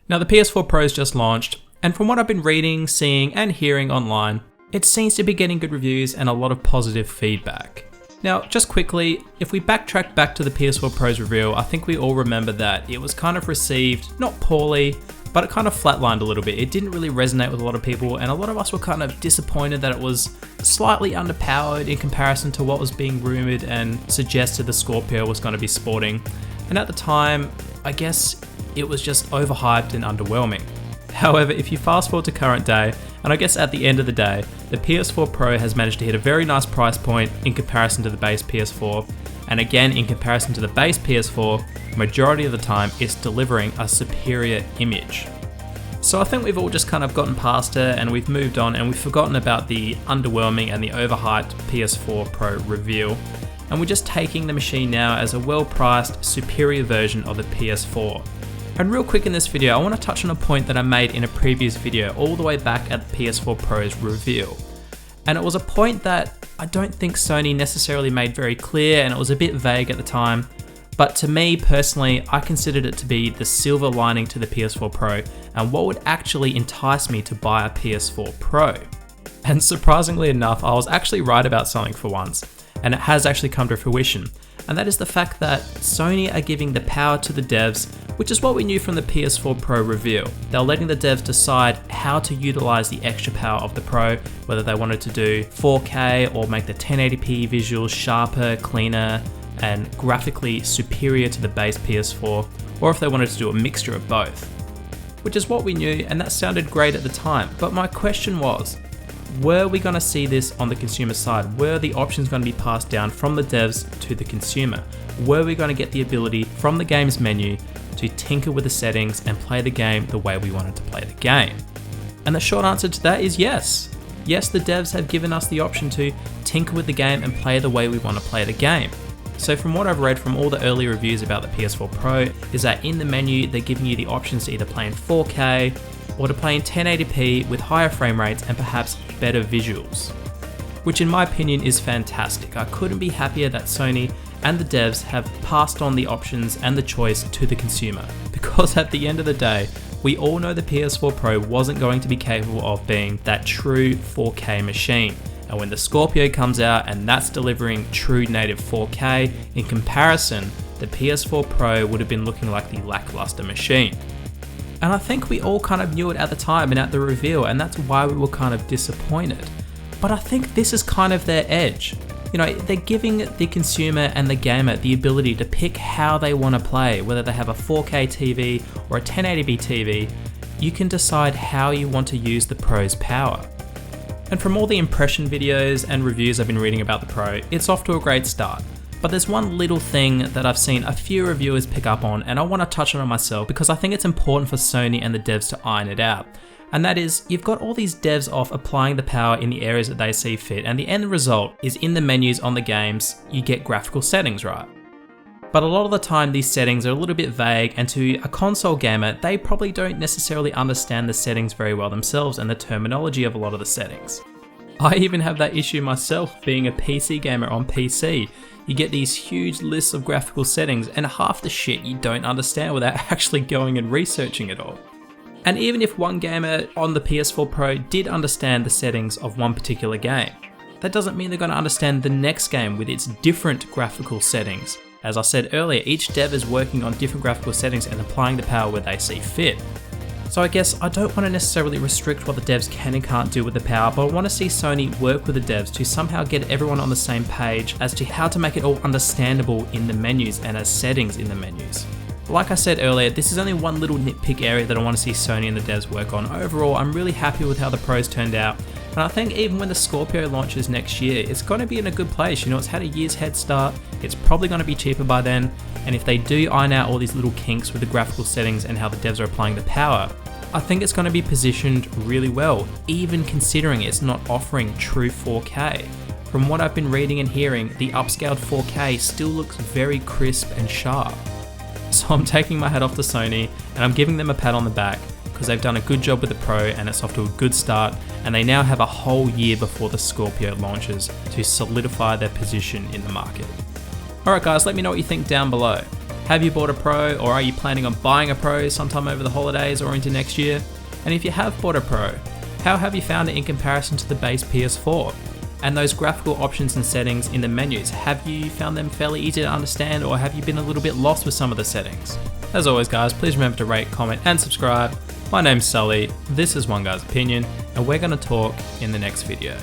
Now the PS4 Pro's just launched, and from what I've been reading, seeing and hearing online, it seems to be getting good reviews and a lot of positive feedback. Now, just quickly, if we backtrack back to the PS4 Pro's reveal, I think we all remember that it was kind of received, not poorly, but it kind of flatlined a little bit. It didn't really resonate with a lot of people, and a lot of us were kind of disappointed that it was slightly underpowered in comparison to what was being rumored and suggested the Scorpio was going to be sporting. And at the time, I guess it was just overhyped and underwhelming. However, if you fast forward to current day, and I guess at the end of the day, the PS4 Pro has managed to hit a very nice price point in comparison to the base PS4, and again in comparison to the base PS4, majority of the time it's delivering a superior image. So I think we've all just kind of gotten past it and we've moved on and we've forgotten about the underwhelming and the overhyped PS4 Pro reveal, and we're just taking the machine now as a well-priced, superior version of the PS4. And real quick in this video, I want to touch on a point that I made in a previous video all the way back at the PS4 Pro's reveal. And it was a point that I don't think Sony necessarily made very clear, and it was a bit vague at the time. But to me personally, I considered it to be the silver lining to the PS4 Pro and what would actually entice me to buy a PS4 Pro. And surprisingly enough, I was actually right about something for once, and it has actually come to fruition. And that is the fact that Sony are giving the power to the devs, which is what we knew from the PS4 Pro reveal. They're letting the devs decide how to utilize the extra power of the Pro, whether they wanted to do 4K or make the 1080p visuals sharper, cleaner, and graphically superior to the base PS4, or if they wanted to do a mixture of both. Which is what we knew, and that sounded great at the time. But my question was, were we going to see this on the consumer side? Were the options going to be passed down from the devs to the consumer? Were we going to get the ability from the game's menu to tinker with the settings and play the game the way we wanted to play the game? And the short answer to that is yes. Yes, the devs have given us the option to tinker with the game and play the way we want to play the game. So from what I've read from all the early reviews about the PS4 Pro is that in the menu they're giving you the options to either play in 4K or to play in 1080p with higher frame rates and perhaps better visuals. Which in my opinion is fantastic. I couldn't be happier that Sony and the devs have passed on the options and the choice to the consumer. Because at the end of the day, we all know the PS4 Pro wasn't going to be capable of being that true 4K machine. And when the Scorpio comes out and that's delivering true native 4K, in comparison, the PS4 Pro would have been looking like the lackluster machine. And I think we all kind of knew it at the time and at the reveal, and that's why we were kind of disappointed. But I think this is kind of their edge. You know, they're giving the consumer and the gamer the ability to pick how they want to play, whether they have a 4K TV or a 1080p TV. You can decide how you want to use the Pro's power. And from all the impression videos and reviews I've been reading about the Pro, it's off to a great start. But there's one little thing that I've seen a few reviewers pick up on, and I want to touch on it myself because I think it's important for Sony and the devs to iron it out. And that is, you've got all these devs off applying the power in the areas that they see fit, and the end result is in the menus on the games, you get graphical settings right. But a lot of the time these settings are a little bit vague, and to a console gamer, they probably don't necessarily understand the settings very well themselves and the terminology of a lot of the settings. I even have that issue myself being a PC gamer on PC. You get these huge lists of graphical settings and half the shit you don't understand without actually going and researching it all. And even if one gamer on the PS4 Pro did understand the settings of one particular game, that doesn't mean they're going to understand the next game with its different graphical settings. As I said earlier, each dev is working on different graphical settings and applying the power where they see fit. So I guess I don't want to necessarily restrict what the devs can and can't do with the power, but I want to see Sony work with the devs to somehow get everyone on the same page as to how to make it all understandable in the menus and as settings in the menus. Like I said earlier, this is only one little nitpick area that I want to see Sony and the devs work on. Overall, I'm really happy with how the Pros turned out, and I think even when the Scorpio launches next year, it's going to be in a good place. You know, it's had a year's head start, it's probably going to be cheaper by then, and if they do iron out all these little kinks with the graphical settings and how the devs are applying the power, I think it's going to be positioned really well, even considering it's not offering true 4K. From what I've been reading and hearing, the upscaled 4K still looks very crisp and sharp. So I'm taking my hat off to Sony and I'm giving them a pat on the back because they've done a good job with the Pro and it's off to a good start, and they now have a whole year before the Scorpio launches to solidify their position in the market. Alright guys, let me know what you think down below. Have you bought a Pro, or are you planning on buying a Pro sometime over the holidays or into next year? And if you have bought a Pro, how have you found it in comparison to the base PS4? And those graphical options and settings in the menus, have you found them fairly easy to understand, or have you been a little bit lost with some of the settings? As always guys, please remember to rate, comment and subscribe. My name's Sully, this is One Guy's Opinion, and we're going to talk in the next video.